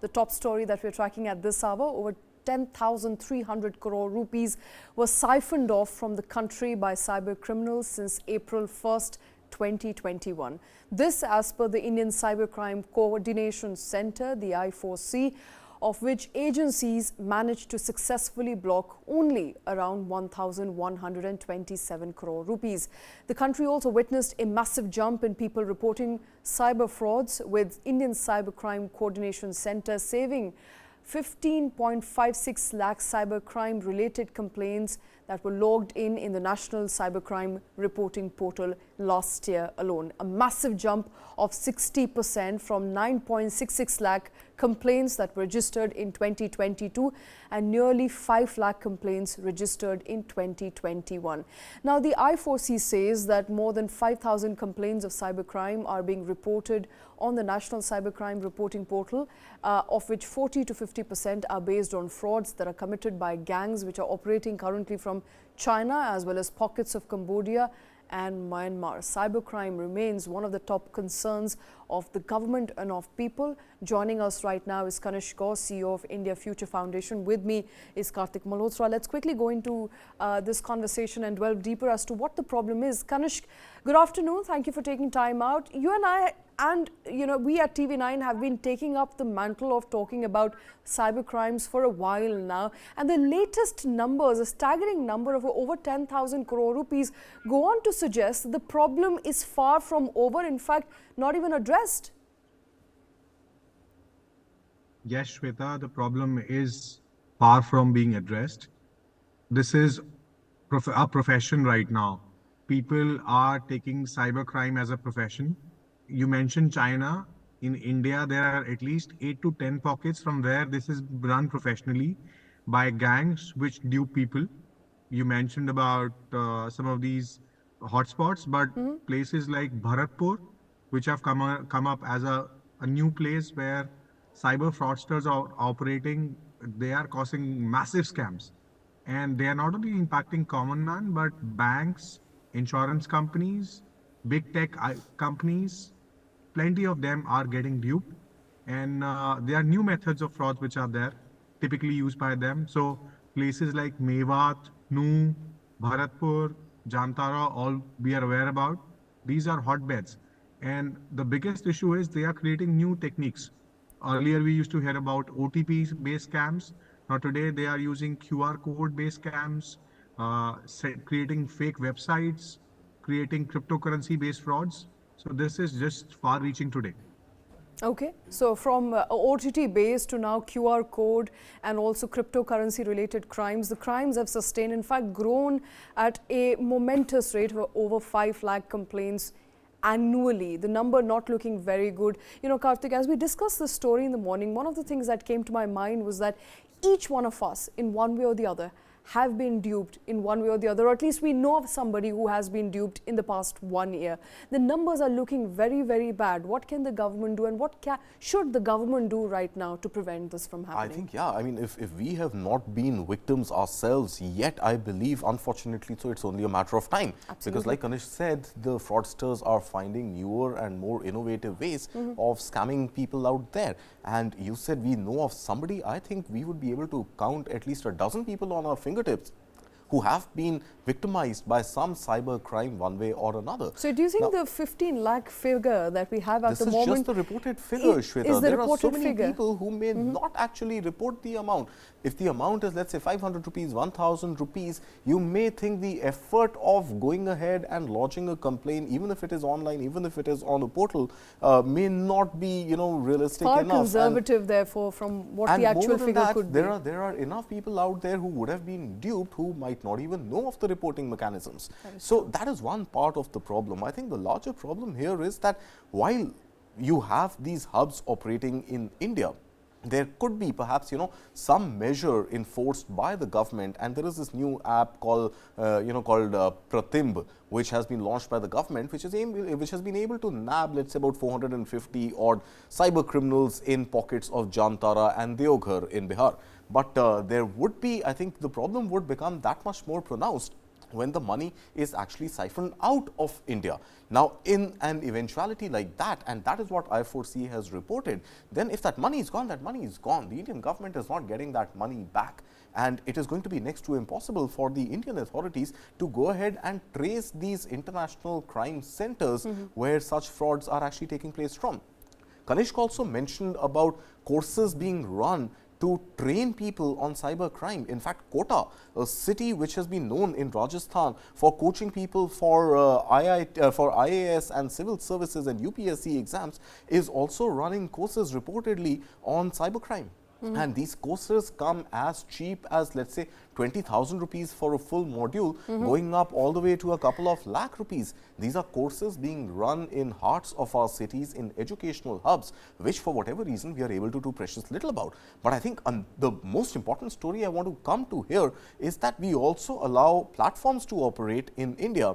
The top story that we're tracking at this hour, over 10,300 crore rupees was siphoned off from the country by cyber criminals since April 1st, 2021. This as per the Indian Cybercrime Coordination Center, the I4C, of which agencies managed to successfully block only around 1,127 crore rupees. The country also witnessed a massive jump in people reporting cyber frauds, with Indian Cybercrime Coordination Center saving 15.56 lakh cybercrime related complaints that were logged in the National Cybercrime Reporting Portal last year alone. A massive jump of 60% from 9.66 lakh complaints that were registered in 2022 and nearly 5 lakh complaints registered in 2021. Now, the I4C says that more than 5,000 complaints of cybercrime are being reported on the National Cybercrime Reporting Portal, of which 40 to 50% are based on frauds that are committed by gangs which are operating currently from China as well as pockets of Cambodia and Myanmar. Cybercrime remains one of the top concerns of the government and of people. Joining us right now is Kanishk Gaur, CEO of India Future Foundation. With me is Kartik Malhotra. Let's quickly go into this conversation and delve deeper as to what the problem is. Kanishk, good afternoon. Thank you for taking time out. You and I we at TV9 have been taking up the mantle of talking about cyber crimes for a while now, and the latest numbers, a staggering number of over 10,000 crore rupees, go on to suggest that the problem is far from over, in fact not even addressed. Yes, Shweta, the problem is far from being addressed. This is a profession right now. People are taking cybercrime as a profession. You mentioned China. In India, there are at least 8 to 10 pockets from where this is run professionally by gangs which dupe people. You mentioned about some of these hotspots, but places like Bharatpur, which have come up as a new place where cyber fraudsters are operating, they are causing massive scams. And they are not only impacting common man, but banks, insurance companies, big tech companies. Plenty of them are getting duped, and there are new methods of fraud which are there, typically used by them. So places like Mewat, Nu, Bharatpur, Jamtara, all we are aware about, these are hotbeds. And the biggest issue is they are creating new techniques. Earlier we used to hear about OTP-based scams. Now today they are using QR code-based scams, creating fake websites, creating cryptocurrency-based frauds. So this is just far-reaching today. Okay, so from OTT based to now QR code and also cryptocurrency related crimes, the crimes have sustained, in fact grown at a momentous rate of over 5 lakh complaints annually. The number not looking very good. You know, Kartik, as we discussed this story in the morning, one of the things that came to my mind was that each one of us, in one way or the other, have been duped in one way or the other, or at least we know of somebody who has been duped in the past 1 year. The numbers are looking very, very bad. What can the government do, and what should the government do right now to prevent this from happening? I think, yeah, I mean, if we have not been victims ourselves yet, I believe, unfortunately, so it's only a matter of time. Absolutely. Because like Kanishk said, the fraudsters are finding newer and more innovative ways of scamming people out there. And you said we know of somebody. I think we would be able to count at least a dozen people on our fingertips who have been victimized by some cyber crime one way or another. So do you think the 15 lakh figure that we have at the moment... This is just the reported figure, Shweta. There are so many people who may not actually report the amount. If the amount is, let's say, 500 rupees, 1,000 rupees, you may think the effort of going ahead and lodging a complaint, even if it is online, even if it is on a portal, may not be, realistic enough. Far conservative, therefore, from what the actual figure could be. There are enough people out there who would have been duped who might not even know of the reporting mechanisms. So that is one part of the problem. I think the larger problem here is that while you have these hubs operating in India, there could be perhaps, some measure enforced by the government, and there is this new app called, Pratimb, which has been launched by the government, which has been able to nab, let's say, about 450 odd cyber criminals in pockets of Jamtara and Deoghar in Bihar. But there would be, I think, the problem would become that much more pronounced when the money is actually siphoned out of India. Now, in an eventuality like that, and that is what I4C has reported, then if that money is gone, that money is gone. The Indian government is not getting that money back. And it is going to be next to impossible for the Indian authorities to go ahead and trace these international crime centers where such frauds are actually taking place from. Kanishk also mentioned about courses being run to train people on cyber crime. In fact, Kota, a city which has been known in Rajasthan for coaching people for IAS and civil services and UPSC exams, is also running courses reportedly on cyber crime. And these courses come as cheap as, let's say, 20,000 rupees for a full module, going up all the way to a couple of lakh rupees. These are courses being run in hearts of our cities, in educational hubs, which for whatever reason we are able to do precious little about. But I think the most important story I want to come to here is that we also allow platforms to operate in India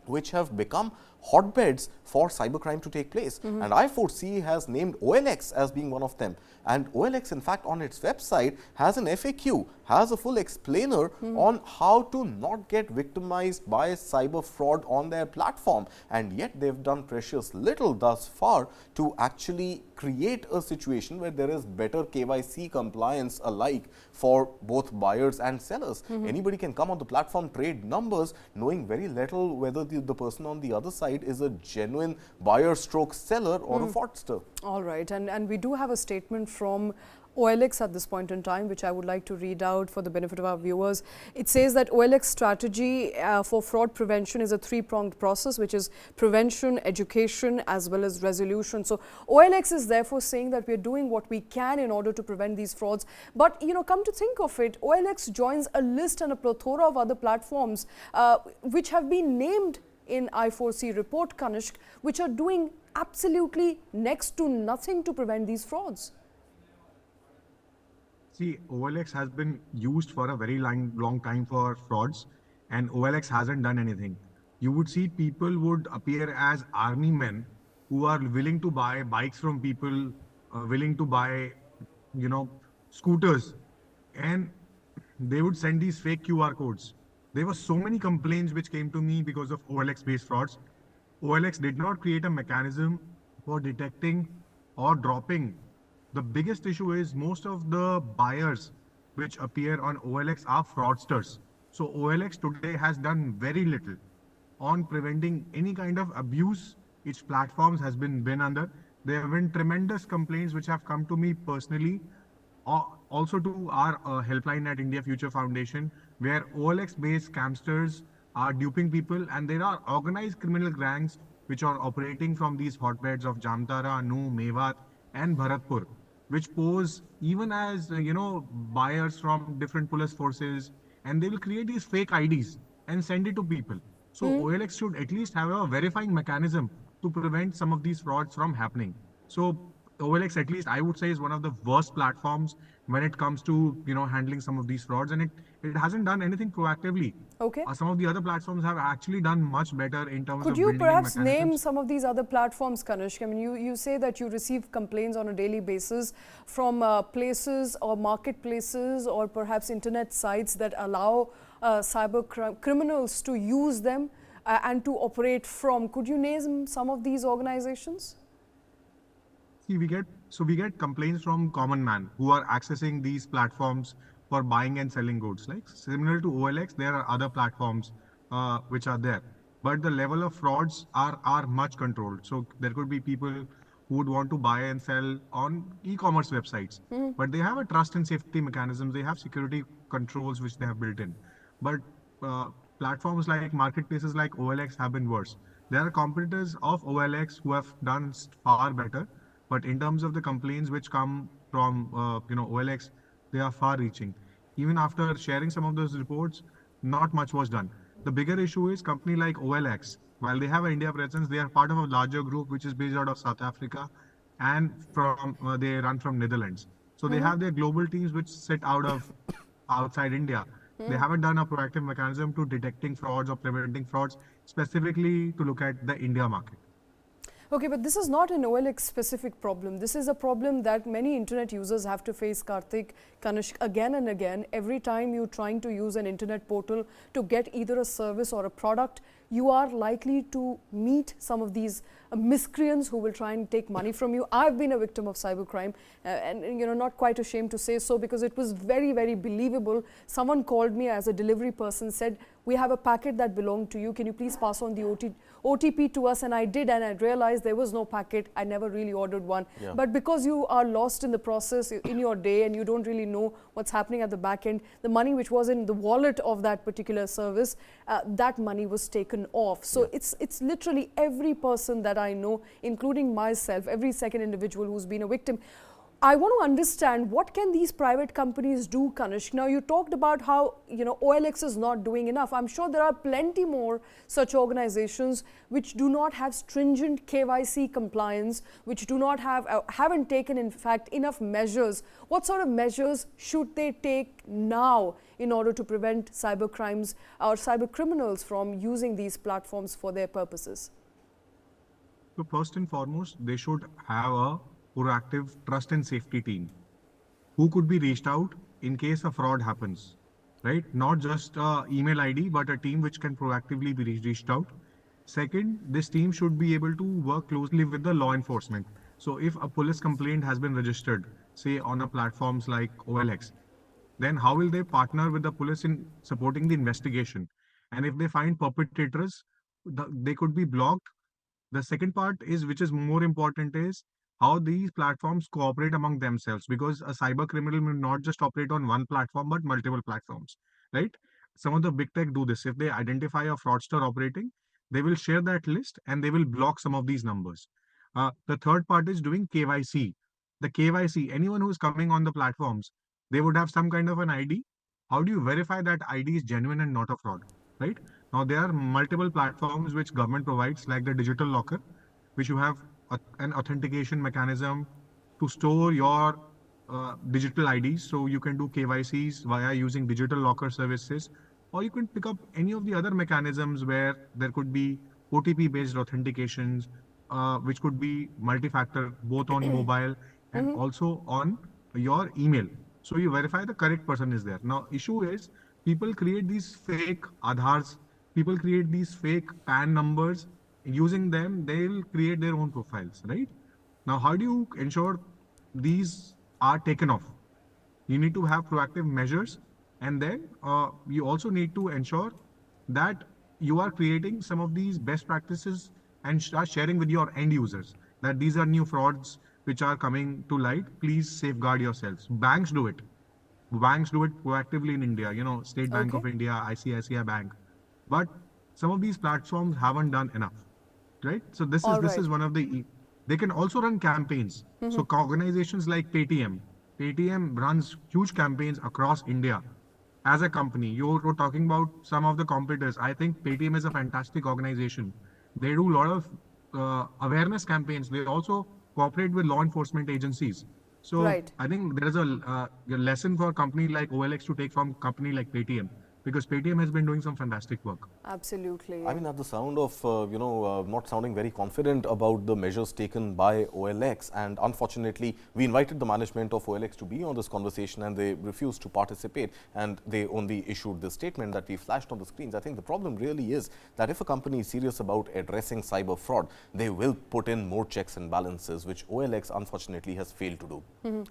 which have become hotbeds for cybercrime to take place. And I4C has named OLX as being one of them. And OLX, in fact, on its website has an FAQ, has a full explainer on how to not get victimized by cyber fraud on their platform. And yet they've done precious little thus far to actually create a situation where there is better KYC compliance alike for both buyers and sellers. Anybody can come on the platform, trade numbers, knowing very little whether the person on the other side is a genuine buyer stroke seller or a fraudster. All right, and we do have a statement from OLX at this point in time, which I would like to read out for the benefit of our viewers. It says that OLX strategy for fraud prevention is a three-pronged process, which is prevention, education, as well as resolution. So OLX is therefore saying that we are doing what we can in order to prevent these frauds. But, you know, come to think of it, OLX joins a list and a plethora of other platforms which have been named in I4C report, Kanishk, which are doing absolutely next to nothing to prevent these frauds. See, OLX has been used for a very long time for frauds, and OLX hasn't done anything. You would see people would appear as army men who are willing to buy bikes from people, willing to buy, you know, scooters, and they would send these fake QR codes. There were so many complaints which came to me because of OLX-based frauds. OLX did not create a mechanism for detecting or dropping. The biggest issue is most of the buyers which appear on OLX are fraudsters. So OLX today has done very little on preventing any kind of abuse its platforms has been under. There have been tremendous complaints which have come to me personally, also to our helpline at India Future Foundation, where OLX-based scamsters are duping people, and there are organized criminal gangs which are operating from these hotbeds of Jamtara, Nu, Mewat, and Bharatpur, which pose even as buyers from different police forces, and they will create these fake IDs and send it to people. So OLX should at least have a verifying mechanism to prevent some of these frauds from happening. So OLX, at least I would say, is one of the worst platforms when it comes to handling some of these frauds, and it hasn't done anything proactively. Okay. Some of the other platforms have actually done much better in terms of Could you building perhaps mechanisms. name some of these other platforms, Kanishk? I mean, you say that you receive complaints on a daily basis from places or marketplaces or perhaps internet sites that allow cyber criminals to use them and to operate from. Could you name some of these organizations? See, we get complaints from common man who are accessing these platforms for buying and selling goods. Like similar to OLX, there are other platforms which are there, but the level of frauds are much controlled. So there could be people who would want to buy and sell on e-commerce websites, but they have a trust and safety mechanisms. They have security controls which they have built in. But platforms like marketplaces like OLX have been worse. There are competitors of OLX who have done far better. But in terms of the complaints which come from OLX, they are far-reaching. Even after sharing some of those reports, not much was done. The bigger issue is company like OLX. While they have an India presence, they are part of a larger group which is based out of South Africa, and they run from Netherlands. So they have their global teams which sit outside India. They haven't done a proactive mechanism to detecting frauds or preventing frauds, specifically to look at the India market. Okay, but this is not an OLX specific problem. This is a problem that many internet users have to face, Kartik, Kanishk, again and again. Every time you're trying to use an internet portal to get either a service or a product, you are likely to meet some of these miscreants who will try and take money from you. I've been a victim of cybercrime and not quite ashamed to say so, because it was very, very believable. Someone called me as a delivery person, said, we have a packet that belonged to you. Can you please pass on the OTP to us? And I did, and I realized there was no packet. I never really ordered one. Yeah. But because you are lost in the process in your day and you don't really know what's happening at the back end, the money which was in the wallet of that particular service, that money was taken off. So it's literally every person that I know, including myself, every second individual who's been a victim. I want to understand, what can these private companies do, Kanishk? Now, you talked about how OLX is not doing enough. I'm sure there are plenty more such organizations which do not have stringent KYC compliance, which do not haven't taken, in fact, enough measures. What sort of measures should they take now in order to prevent cyber crimes or cyber criminals from using these platforms for their purposes? So first and foremost, they should have a proactive trust and safety team who could be reached out in case a fraud happens, right? Not just a email ID, but a team which can proactively be reached out. Second, this team should be able to work closely with the law enforcement. So if a police complaint has been registered, say on a platforms like OLX, then how will they partner with the police in supporting the investigation? And if they find perpetrators, they could be blocked. The second part is, which is more important, is how these platforms cooperate among themselves, because a cyber criminal will not just operate on one platform but multiple platforms, right? Some of the big tech do this. If they identify a fraudster operating, they will share that list and they will block some of these numbers. The third part is doing KYC. The KYC, anyone who is coming on the platforms, they would have some kind of an ID. How do you verify that ID is genuine and not a fraud, right? Now, there are multiple platforms which government provides, like the digital locker, which you have an authentication mechanism to store your digital IDs. So you can do KYCs via using digital locker services, or you can pick up any of the other mechanisms where there could be OTP based authentications, which could be multi-factor, both on mobile and also on your email. So you verify the correct person is there. Now, issue is people create these fake Aadhars, people create these fake PAN numbers. Using them, they'll create their own profiles, right? Now, how do you ensure these are taken off? You need to have proactive measures, and then you also need to ensure that you are creating some of these best practices and are sharing with your end users that these are new frauds which are coming to light. Please safeguard yourselves. Banks do it. Banks do it proactively in India, State Bank of India, ICICI Bank. But some of these platforms haven't done enough. Right. So this is one of the. They can also run campaigns. So organizations like Paytm runs huge campaigns across India. As a company, you were talking about some of the competitors. I think Paytm is a fantastic organization. They do a lot of awareness campaigns. They also cooperate with law enforcement agencies. So I think there is a lesson for a company like OLX to take from a company like Paytm, because Paytm has been doing some fantastic work. Absolutely. I mean, at the sound of, not sounding very confident about the measures taken by OLX, and unfortunately, we invited the management of OLX to be on this conversation and they refused to participate, and they only issued this statement that we flashed on the screens. I think the problem really is that if a company is serious about addressing cyber fraud, they will put in more checks and balances, which OLX unfortunately has failed to do.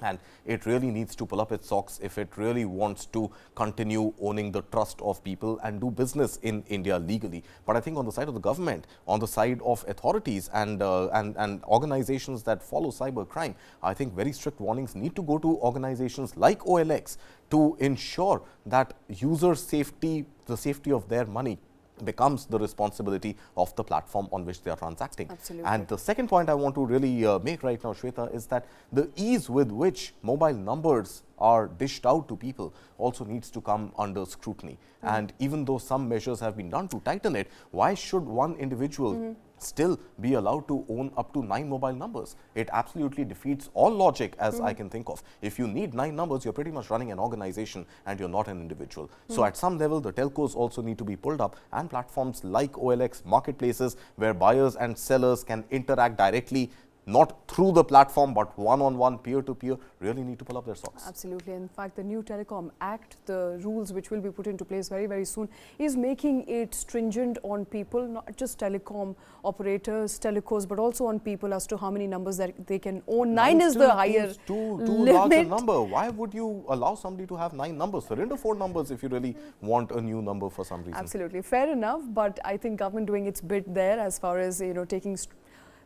And it really needs to pull up its socks if it really wants to continue owning the trust of people and do business in India legally. But I think on the side of the government, on the side of authorities and organizations that follow cyber crime, I think very strict warnings need to go to organizations like OLX to ensure that user safety, the safety of their money, becomes the responsibility of the platform on which they are transacting. Absolutely. And the second point I want to really make right now, Shweta, is that the ease with which mobile numbers are dished out to people also needs to come under scrutiny. And even though some measures have been done to tighten it, why should one individual still be allowed to own up to 9 mobile numbers. It absolutely defeats all logic as I can think of. If you need 9 numbers, you're pretty much running an organization and you're not an individual. So at some level, the telcos also need to be pulled up, and platforms like OLX, marketplaces where buyers and sellers can interact directly, not through the platform but one-on-one, peer-to-peer, really need to pull up their socks. Absolutely. In fact, the new Telecom Act, the rules which will be put into place very, very soon, is making it stringent on people, not just telecom operators, telecos, but also on people as to how many numbers that they can own. 9 is the higher too limit. large a number. Why would you allow somebody to have 9 numbers? Surrender 4 numbers if you really want a new number for some reason. Absolutely. Fair enough. But I think government doing its bit there as far as, taking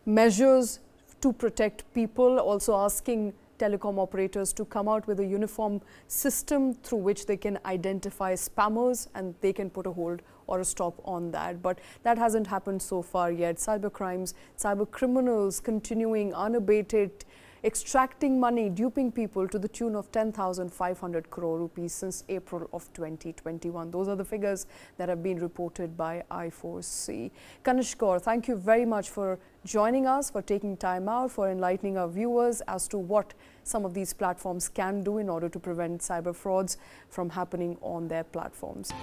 measures to protect people, also asking telecom operators to come out with a uniform system through which they can identify spammers and they can put a hold or a stop on that. But that hasn't happened so far yet. Cybercrimes, cybercriminals continuing unabated, extracting money, duping people to the tune of 10,500 crore rupees since April of 2021. Those are the figures that have been reported by I4C. Kanishk Gaur, thank you very much for joining us, for taking time out, for enlightening our viewers as to what some of these platforms can do in order to prevent cyber frauds from happening on their platforms.